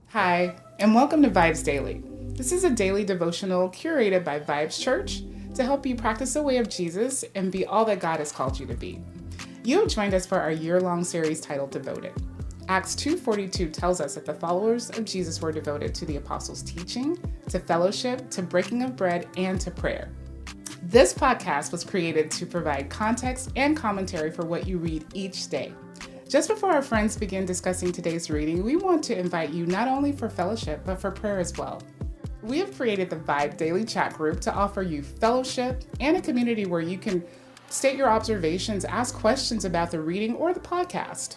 Hi, and welcome to VIBEZ Daily. This is a daily devotional curated by VIBEZ Church to help you practice the way of Jesus and be all that God has called you to be. You have joined us for our year-long series titled Devoted. Acts 2:42 tells us that the followers of Jesus were devoted to the apostles' teaching, to fellowship, to breaking of bread, and to prayer. This podcast was created to provide context and commentary for what you read each day. Just before our friends begin discussing today's reading, we want to invite you not only for fellowship, but for prayer as well. We have created the VIBE Daily Chat Group to offer you fellowship and a community where you can state your observations, ask questions about the reading or the podcast.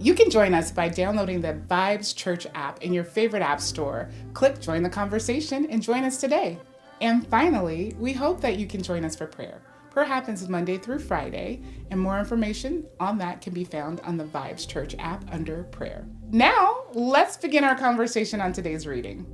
You can join us by downloading the VIBEZ Church app in your favorite app store. Click Join the Conversation and join us today. And finally, we hope that you can join us for prayer. Prayer happens Monday through Friday, and more information on that can be found on the VIBEZ Church app under prayer. Now, let's begin our conversation on today's reading.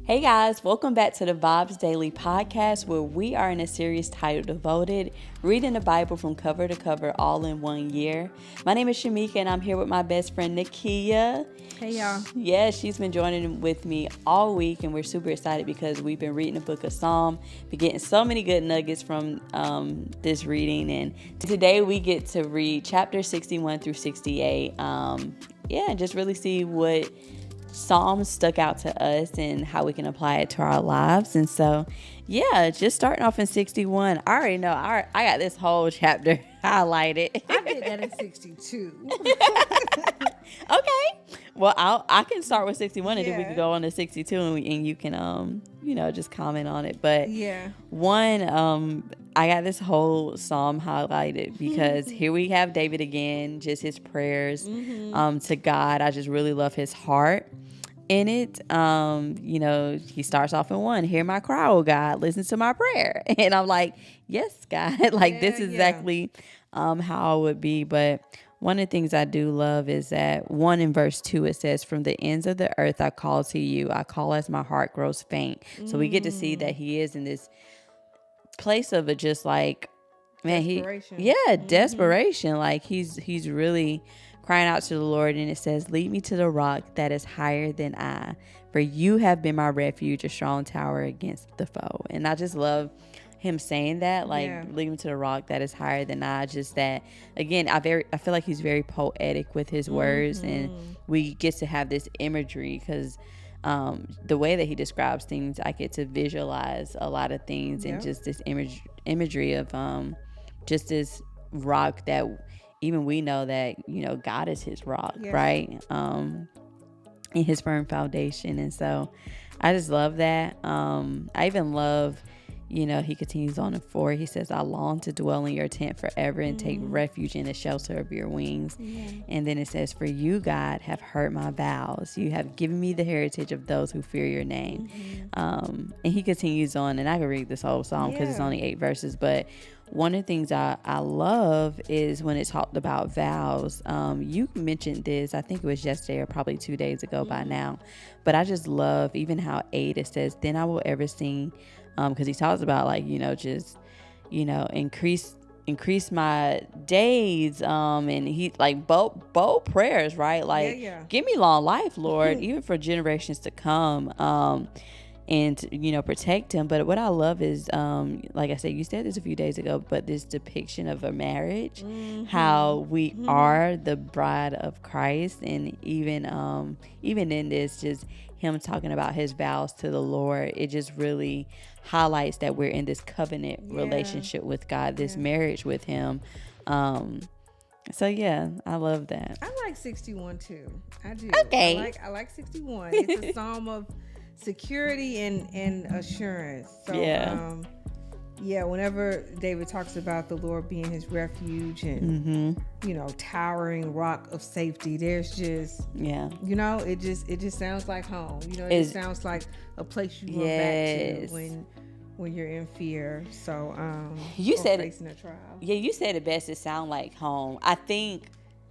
Hey guys, welcome back to the VIBEZ Daily podcast, where we are in a series titled Devoted, reading the Bible from cover to cover all in 1 year. My name is Shameeka, and I'm here with my best friend Nakia. Hey y'all. Yeah, she's been joining with me all week, and we're super excited because we've been reading the book of Psalm, been getting so many good nuggets from this reading, and today we get to read chapter 61 through 68. And just really see what Psalms stuck out to us and how we can apply it to our lives. And so, just starting off in 61. I already know. I got this whole chapter highlighted. I did that in 62. Okay. Well, I can start with 61 and then we Yeah. can go on to 62 and you can just comment on it. But Yeah. I got this whole psalm highlighted because here we have David again, just his prayers to God. I just really love his heart in it. He starts off in 1, hear my cry, oh God, listen to my prayer. And I'm like, yes, God, this is exactly how I would be. But one of the things I do love is that 1 in verse 2, it says, from the ends of the earth I call to you. I call as my heart grows faint. So we get to see that he is in this place of it, just like, man, Desperation. desperation. Like he's really crying out to the Lord. And it says, lead me to the rock that is higher than I, for you have been my refuge, a strong tower against the foe. And I just love him saying that, lead me to the rock that is higher than I. Just that, again, I feel like he's very poetic with his words, and we get to have this imagery because the way that he describes things, I get to visualize a lot of things, and just this imagery of just this rock that even we know that God is his rock, right? In his firm foundation. And so I just love that. I even love, he continues on in 4. He says, I long to dwell in your tent forever and take refuge in the shelter of your wings. And then it says, for you, God, have heard my vows. You have given me the heritage of those who fear your name. And he continues on, and I can read this whole song because it's only 8 verses. But one of the things I love is when it talked about vows. You mentioned this, I think it was yesterday or probably 2 days ago by now. But I just love even how 8, it says, then I will ever sing, because he talks about increase my days, and he bold prayers, right? Give me long life, Lord, even for generations to come, and protect him. But what I love is, like I said, you said this a few days ago, but this depiction of a marriage, how we are the bride of Christ, and even in this, just him talking about his vows to the Lord, it just really highlights that we're in this covenant relationship with God, this marriage with him. So I love that. I like 61 too. I do. Okay. I like 61. It's a psalm of security and assurance. So whenever David talks about the Lord being his refuge and towering rock of safety, there's just it just sounds like home. It just sounds like a place you run back to when you're in fear. So you said facing a trial. You said it best. It sounds like home. I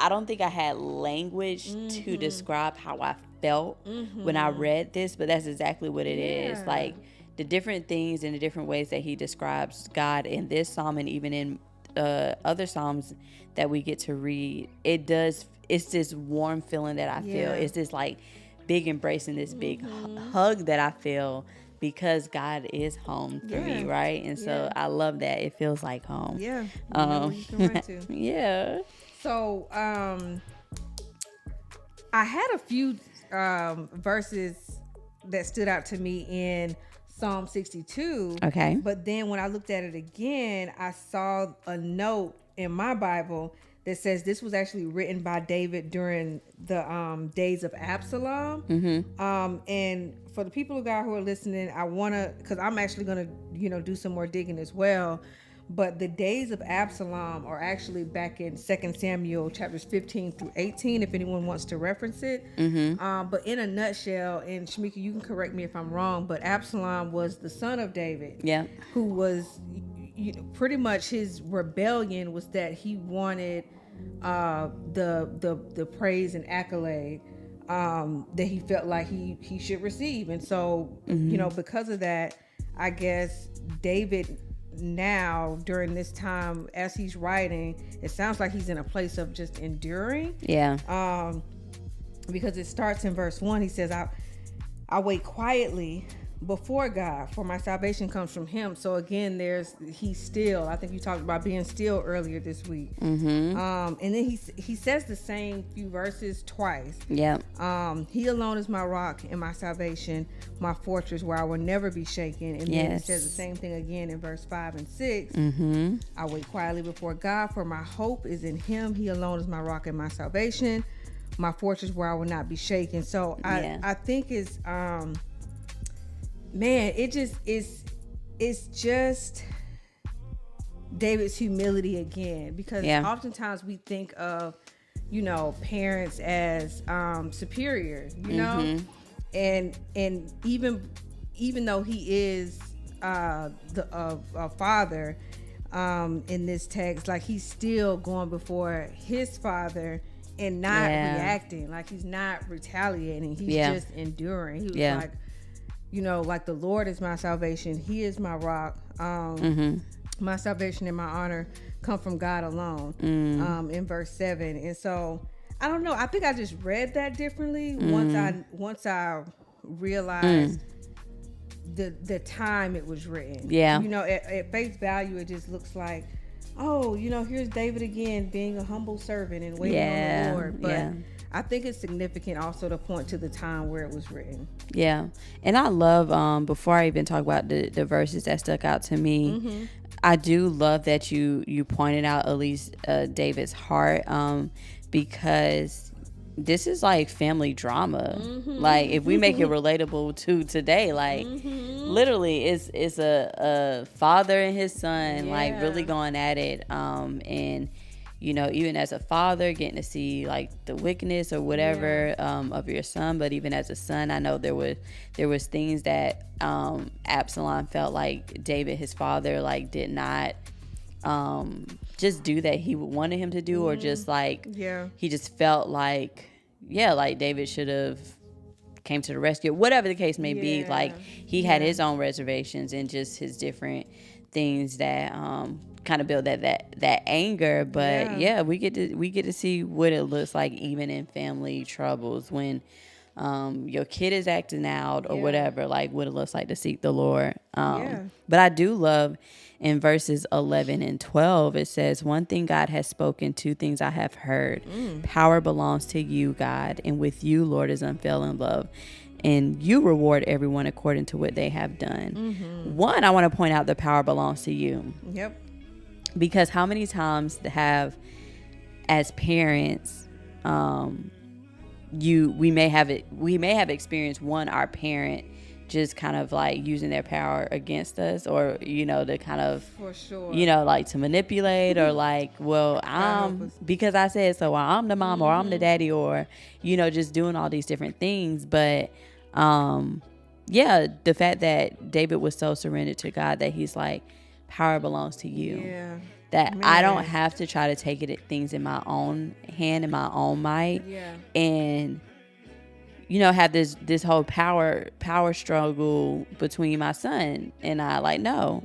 don't think I had language to describe how I felt when I read this, but that's exactly what it is. Like the different things and the different ways that he describes God in this psalm, and even in other psalms that we get to read, it does it's this warm feeling that I feel. It's this like big embrace and this big hug that I feel because God is home for me, right? And so I love that. It feels like home. Yeah. You know where you can run to. Yeah. So I had a few verses that stood out to me in Psalm 62. Okay. But then when I looked at it again, I saw a note in my Bible that says this was actually written by David during the days of Absalom. And for the people of God who are listening, I want to, because I'm actually going to, do some more digging as well. But the days of Absalom are actually back in 2 Samuel chapters 15 through 18, if anyone wants to reference it. But in a nutshell, and Shameeka, you can correct me if I'm wrong, but Absalom was the son of David. Yeah. Who was, pretty much his rebellion was that he wanted the praise and accolade that he felt like he should receive. And so, because of that, I guess David now during this time as he's writing, it sounds like he's in a place of just enduring. Because it starts in verse 1. He says, I wait quietly before God, for my salvation comes from him. So again, he's still. I think you talked about being still earlier this week. And then he says the same few verses twice. He alone is my rock and my salvation, my fortress where I will never be shaken. And then he says the same thing again in verse 5 and 6. I wait quietly before God, for my hope is in him. He alone is my rock and my salvation, my fortress where I will not be shaken. So I think it's man, it's just David's humility again, because oftentimes we think of, parents as superior, and even though he is a father in this text, like he's still going before his father and not reacting, like he's not retaliating, he's just enduring. He was like, like the Lord is my salvation. He is my rock. My salvation and my honor come from God alone. In verse 7. And so I don't know. I think I just read that differently once I realized the time it was written. At face value, it just looks like, here's David again being a humble servant and waiting on the Lord. But I think it's significant also to point to the time where it was written. Yeah. And I love, before I even talk about the verses that stuck out to me, I do love that you pointed out at least David's heart, because this is like family drama. Like if we make it relatable to today, like literally it's a father and his son like really going at it, and even as a father, getting to see like the wickedness or whatever of your son. But even as a son, I know there was things that Absalom felt like David, his father, like did not just do that he wanted him to do, or just like he just felt like like David should have came to the rescue, whatever the case may be. Like he had his own reservations and just his different things that kind of build that anger. But we get to see what it looks like even in family troubles, when your kid is acting out or whatever, like what it looks like to seek the Lord. But I do love in verses 11 and 12, it says, one thing God has spoken, two things I have heard. Power belongs to you, God, and with you, Lord, is unfailing love, and you reward everyone according to what they have done. One, I want to point out the power belongs to you. Because how many times have, as parents, we may have experienced our parent just kind of like using their power against us, or to kind of, for sure, like to manipulate, or like, well, because I said so, I'm the mom, or I'm the daddy, or just doing all these different things. But the fact that David was so surrendered to God that he's like, power belongs to you. That I don't have to try to take things in my own hand, in my own might, and have this whole power struggle between my son and I. Like, no.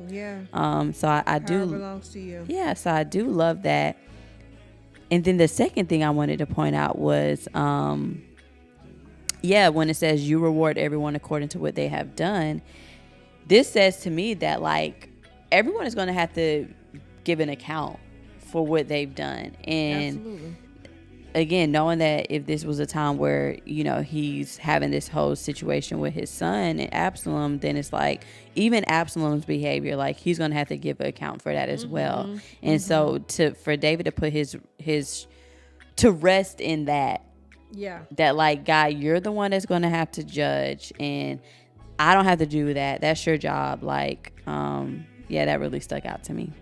So I do. Power belongs to you. So I do love that. And then the second thing I wanted to point out was, when it says you reward everyone according to what they have done, this says to me that like everyone is going to have to give an account for what they've done. And Absolutely. Again, knowing that if this was a time where, he's having this whole situation with his son and Absalom, then it's like even Absalom's behavior, like he's going to have to give an account for that as well. And so for David to put his to rest in that, that like, God, you're the one that's going to have to judge and I don't have to do that. That's your job. Like, that really stuck out to me.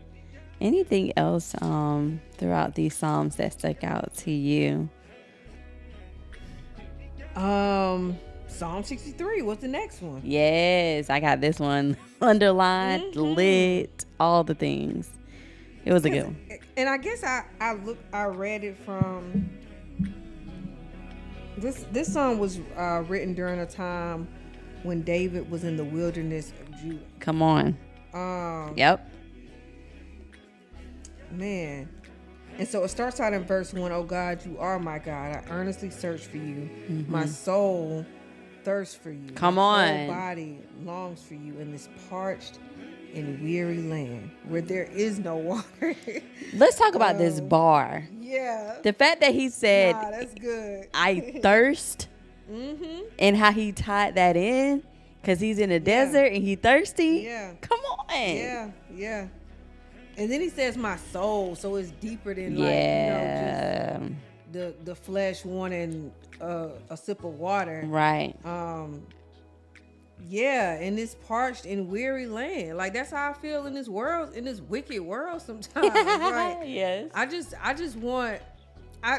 Anything else throughout these Psalms that stuck out to you? Psalm 63. What's the next one? Yes, I got this one underlined, lit, all the things. It was a good one. And I guess I read it from this song was written during a time when David was in the wilderness of Judah. Come on. Yep. Man. And so it starts out in verse 1. Oh God, you are my God. I earnestly search for you. My soul thirsts for you. Come on. My whole body longs for you in this parched and weary land where there is no water. Let's talk about this bar. Yeah. The fact that he said, that's good. I thirst, and how he tied that in, because he's in a desert and he thirsty. Yeah. Come on. Yeah. And then he says my soul, so it's deeper than just the flesh wanting a sip of water. Right. In this parched and weary land. Like that's how I feel in this world, in this wicked world sometimes. Right? Yes. I just want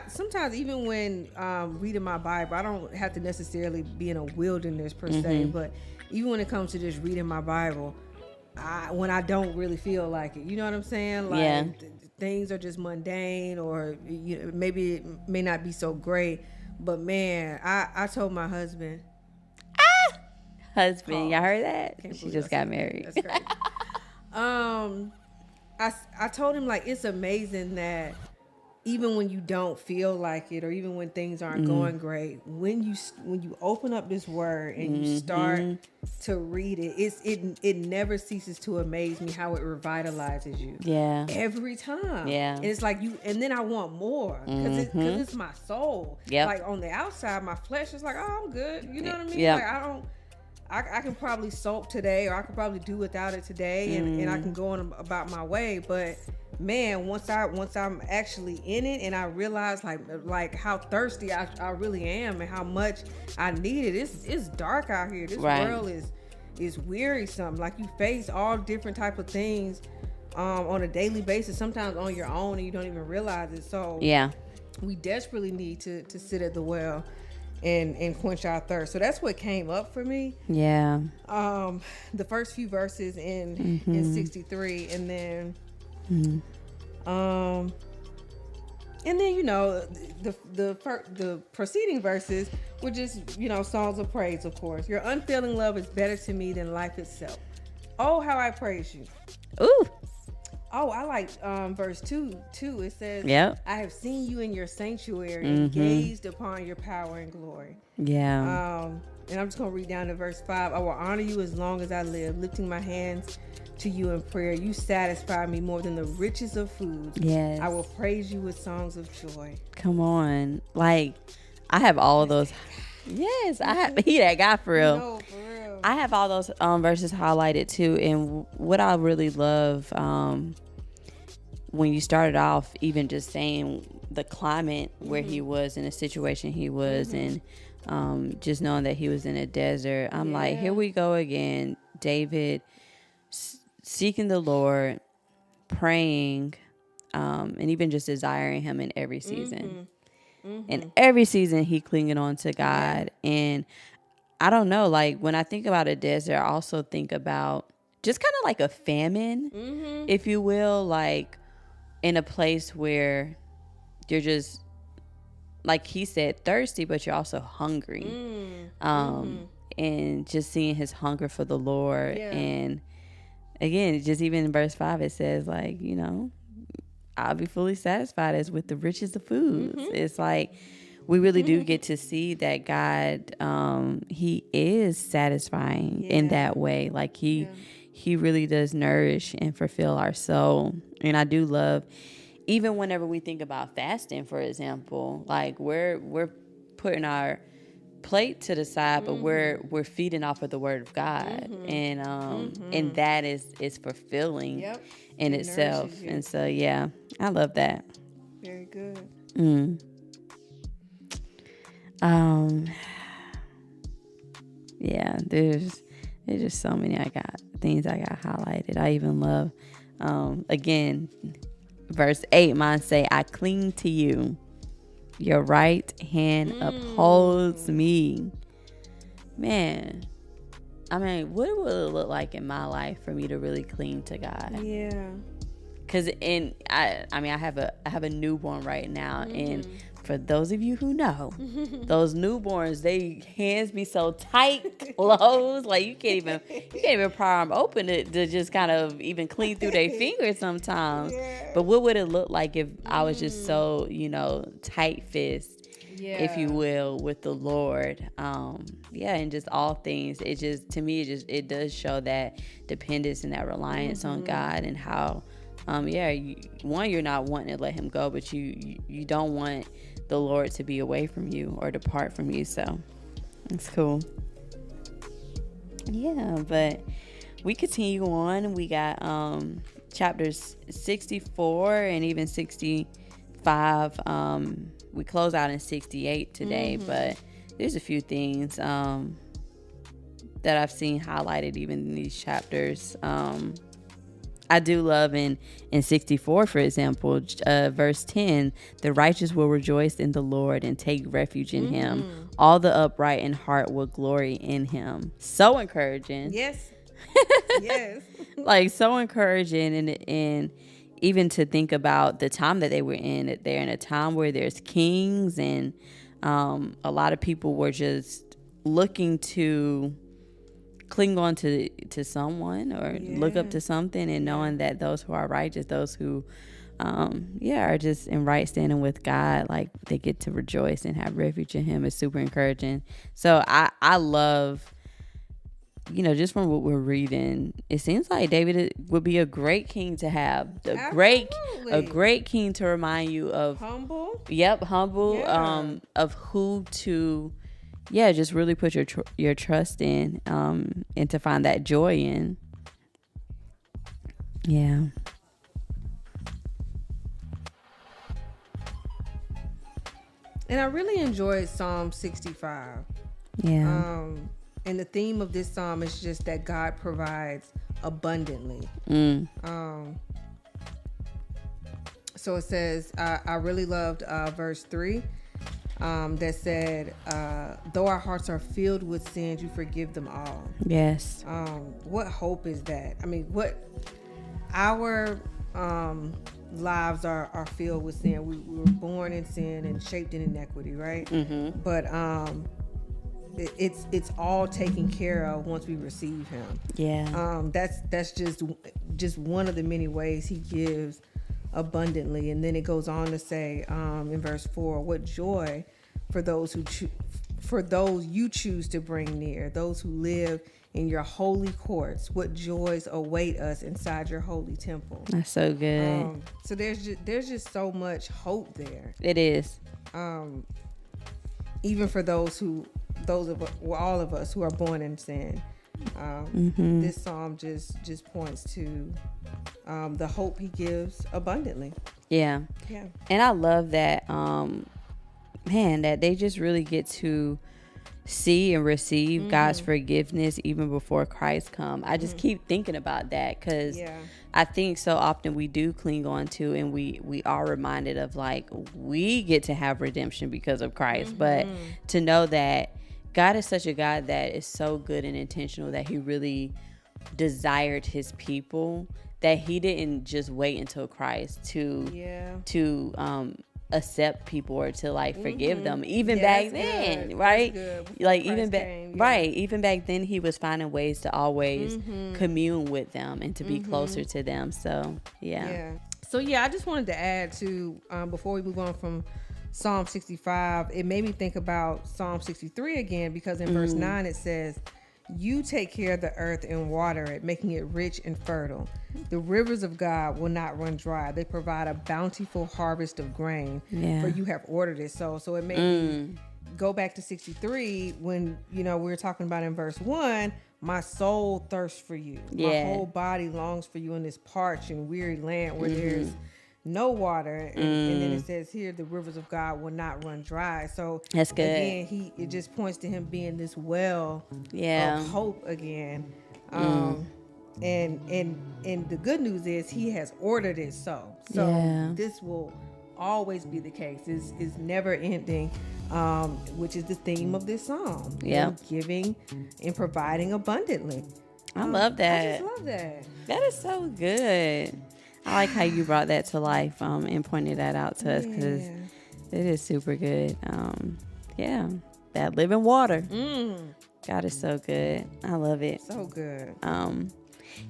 sometimes even when reading my Bible, I don't have to necessarily be in a wilderness per se, but even when it comes to just reading my Bible, when I don't really feel like it, you know what I'm saying? Like things are just mundane, or maybe it may not be so great. But man, I told my husband. Y'all heard that? She just got married. That's great. I told him like it's amazing that even when you don't feel like it, or even when things aren't going great, when you open up this word and you start to read it, it never ceases to amaze me how it revitalizes you. Yeah. Every time. Yeah. And it's like and then I want more because it's my soul. Yeah. Like on the outside, my flesh is like, oh, I'm good. You know what I mean? Yep. Like I can probably soak today, or I can probably do without it today, and I can go on about my way. But man, once I'm actually in it, and I realize like how thirsty I really am, and how much I need it. It's dark out here. This world is wearisome. Like you face all different type of things on a daily basis, sometimes on your own, and you don't even realize it. So we desperately need to sit at the well and quench our thirst. So that's what came up for me. Yeah. The first few verses in 63, and then the preceding verses were just songs of praise. Of course, your unfailing love is better to me than life itself. Oh, how I praise you. Ooh. Oh, I like verse 2 too. It says, I have seen you in your sanctuary and gazed upon your power and glory. Yeah. And I'm just going to read down to verse 5. I will honor you as long as I live, lifting my hands to you in prayer. You satisfy me more than the riches of food. Yes. I will praise you with songs of joy. Come on. Like, I have all of those. Yes, he that guy for real. No, for real. I have all those verses highlighted too, and what I really love when you started off, even just saying the climate where he was in a situation he was in, just knowing that he was in a desert. I'm like, here we go again, David seeking the Lord, praying, and even just desiring Him in every season. In every season, he clinging on to God. And I don't know, like when I think about a desert, I also think about just kind of like a famine, if you will, like in a place where you're just, like he said, thirsty, but you're also hungry. And just seeing his hunger for the Lord. And again, just even in verse 5, it says like, I'll be fully satisfied as with the richest of foods. It's like we really do get to see that God, he is satisfying in that way. Like he really does nourish and fulfill our soul. And I do love, even whenever we think about fasting, for example, like we're putting our plate to the side, but we're feeding off of the word of God, and that is fulfilling in itself. And so I love that. Very good. There's just so many things I got highlighted. I even love again verse 8, mine say, I cling to you, your right hand upholds me. Man, I mean, what would it look like in my life for me to really cling to God? Yeah. Because I have a newborn right now, and for those of you who know, those newborns, they hands be so tight, closed, like you can't even pry them open to just kind of even clean through their fingers sometimes. Yeah. But what would it look like if I was just so, tight fist, if you will, with the Lord? And just all things. It just, to me, it does show that dependence and that reliance on God, and how, you're not wanting to let him go, but you don't want the Lord to be away from you or depart from you. So it's cool. Yeah, but we continue on. We got chapters 64 and even 65. We close out in 68 today, but there's a few things that I've seen highlighted even in these chapters. I do love in 64, for example, verse 10, the righteous will rejoice in the Lord and take refuge in him. All the upright in heart will glory in him. So encouraging. Yes. Yes. Like, so encouraging. And even to think about the time that they were in, they're in a time where there's kings, and a lot of people were just looking to cling on to someone or look up to something, and knowing that those who are righteous, those who are just in right standing with God, like they get to rejoice and have refuge in him, is super encouraging. So I love, just from what we're reading, it seems like David would be a great king to have, a great king to remind you of humble, of who to just really put your trust in, and to find that joy in. Yeah. And I really enjoyed Psalm 65. Yeah. And the theme of this psalm is just that God provides abundantly. So it says, I really loved verse 3. That said, though our hearts are filled with sins, you forgive them all. Yes. What hope is that? I mean, what our lives are filled with sin. We were born in sin and shaped in inequity, right? But it's all taken care of once we receive him. Yeah. That's just one of the many ways he gives abundantly. And then it goes on to say in verse 4, what joy for those you choose to bring near, those who live in your holy courts. What joys await us inside your holy temple. That's so good. So there's just so much hope there. It is. Even for all of us who are born in sin. This psalm just points to the hope he gives abundantly. Yeah. And I love that, that they just really get to see and receive God's forgiveness even before Christ come. I just keep thinking about that, because I think so often we do cling on to, and we are reminded of, like, we get to have redemption because of Christ, but to know that God is such a God that is so good and intentional, that he really desired his people, that he didn't just wait until Christ to accept people or to forgive them. Even back then, right? Like even back then, he was finding ways to always commune with them and to be closer to them. So So yeah, I just wanted to add to before we move on from Psalm 65, it made me think about Psalm 63 again, because in verse 9 it says, "You take care of the earth and water it, making it rich and fertile. The rivers of God will not run dry. They provide a bountiful harvest of grain, for you have ordered it." So it made me go back to 63 when, we were talking about in verse 1, "My soul thirsts for you. My whole body longs for you in this parched and weary land where there's no water." And then it says here, "The rivers of God will not run dry." So that's good. Again, it just points to him being this well of hope again. And the good news is he has ordered it so. This will always be the case. It's never ending, which is the theme of this psalm. Giving and providing abundantly. I love that. I just love that. That is so good. I like how you brought that to life and pointed that out to us, because it is super good. That living water. God is so good. I love it. So good.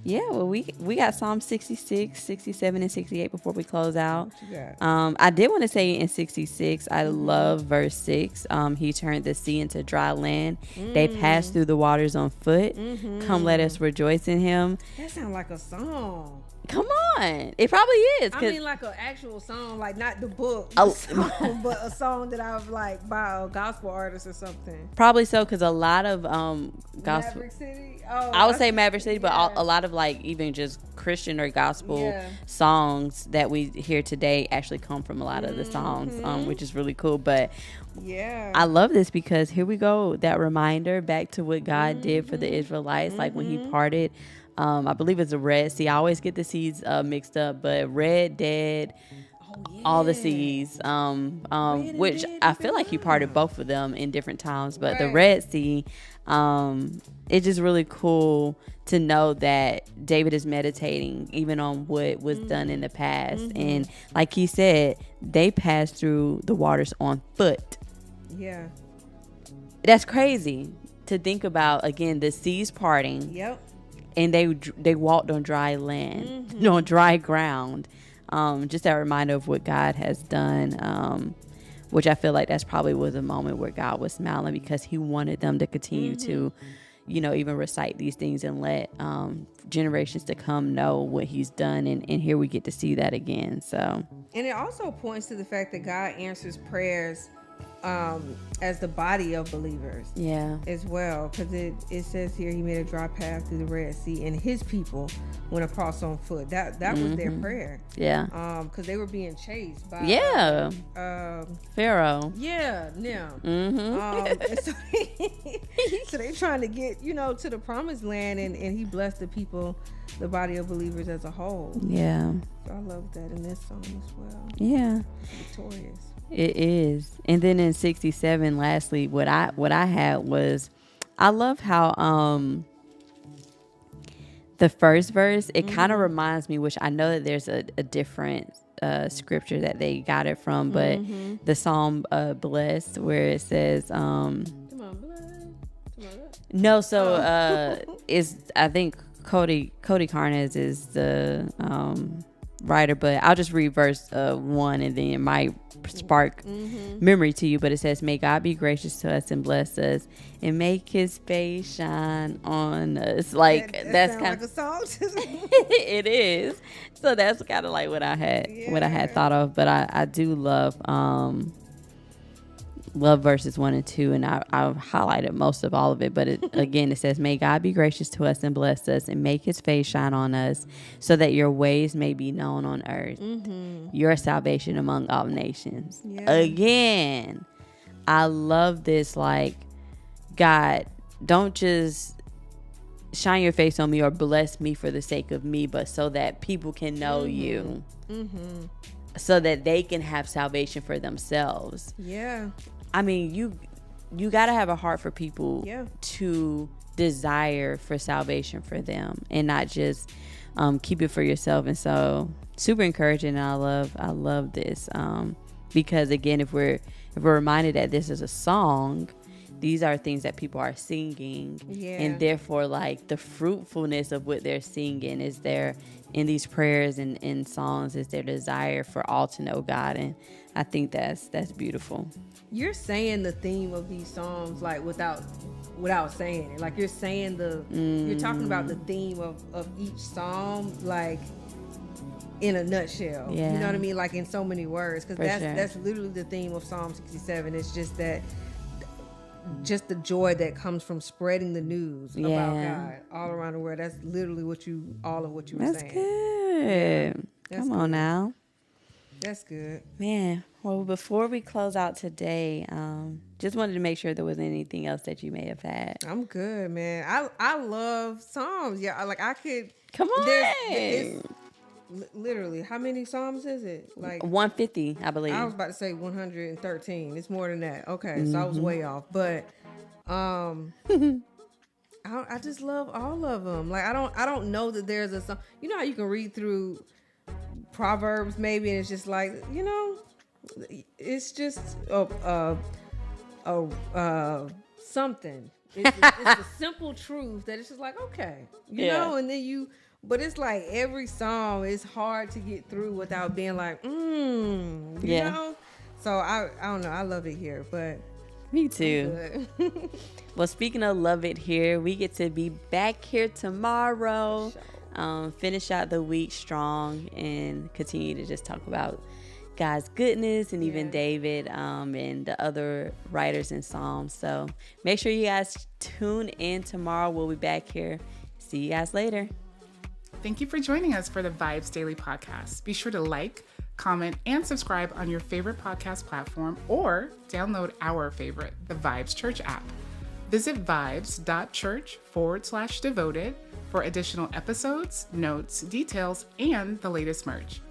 Well, we got Psalm 66, 67, and 68 before we close out. What you got? I did want to say in 66, I love verse 6. He turned the sea into dry land. They passed through the waters on foot. Come, let us rejoice in him. That sounds like a song. Come on. It probably is. I mean, like an actual song, like not the book, song, but a song that I've like by a gospel artist or something. Probably so, because a lot of gospel. Maverick City? Oh, I would say Maverick City, but a lot of like even just Christian or gospel songs that we hear today actually come from a lot of the songs, which is really cool. But I love this because here we go. That reminder back to what God did for the Israelites, like when he parted. I believe it's the Red Sea. I always get the seas mixed up, but Red, Dead, all the seas, which I feel like he parted both of them in different times. But the Red Sea, it's just really cool to know that David is meditating even on what was done in the past. And like he said, they passed through the waters on foot. Yeah. That's crazy to think about. Again, the seas parting. Yep. And they walked on dry land, on dry ground. Just that reminder of what God has done, which I feel like that's probably was a moment where God was smiling because he wanted them to continue to, even recite these things and let generations to come know what he's done. And here we get to see that again. So, and it also points to the fact that God answers prayers as the body of believers as well, because it says here he made a dry path through the Red Sea and his people went across on foot. That was their prayer, because they were being chased by Pharaoh. So they trying to get to the promised land, and he blessed the people, the body of believers as a whole. So I love that in this song as well. Victorious. It is. And then in 67, lastly, what I had was, I love how the first verse, it kind of reminds me, which I know that there's a different scripture that they got it from, but the Psalm Blessed, where it says is, I think Cody Carnes is the writer, but I'll just read verse 1 and then it might spark memory to you. But it says, "May God be gracious to us and bless us and make his face shine on us." Like that's kind of like a song. It is. So that's kind of like what I had thought of. But I do love verses 1 and 2, and I've highlighted most of all of it, but again it says, "May God be gracious to us and bless us and make his face shine on us, so that your ways may be known on earth, your salvation among all nations." Again, I love this, like, God, don't just shine your face on me or bless me for the sake of me, but so that people can know you, so that they can have salvation for themselves. I mean, you got to have a heart for people to desire for salvation for them, and not just keep it for yourself. And so, super encouraging. And I love this because again, if we're reminded that this is a song, these are things that people are singing. And therefore, like, the fruitfulness of what they're singing is there in these prayers and in songs, is their desire for all to know God. And I think that's beautiful. You're saying the theme of these songs, like, without saying it. Like, you're saying you're talking about the theme of each psalm, like, in a nutshell. You know what I mean? Like, in so many words. Because that's literally the theme of Psalm 67. It's just that, just the joy that comes from spreading the news about God all around the world. That's literally all of what you were saying. That's good. Come on now. That's good. Man, well, before we close out today, just wanted to make sure there wasn't anything else that you may have had. I'm good, man. I love Psalms. Yeah, like, I could... Come on. Literally, how many Psalms is it? Like 150, I believe. I was about to say 113. It's more than that. Okay, so I was way off. But I just love all of them. Like, I don't know that there's a song. You know how you can read through Proverbs maybe, and it's just like, you know, it's just something. It's a simple truth that it's just like, okay, you know, and then but it's like every song is hard to get through without being like, you know? So I don't know. I love it here, but. Me too. Well, speaking of love it here, we get to be back here tomorrow, finish out the week strong, and continue to just talk about God's goodness, and even David and the other writers in Psalms. So make sure you guys tune in tomorrow. We'll be back here. See you guys later. Thank you for joining us for the VIBEZ Daily podcast. Be sure to like, comment, and subscribe on your favorite podcast platform, or download our favorite, the VIBEZ Church app. Visit vibes.church/devoted for additional episodes, notes, details, and the latest merch.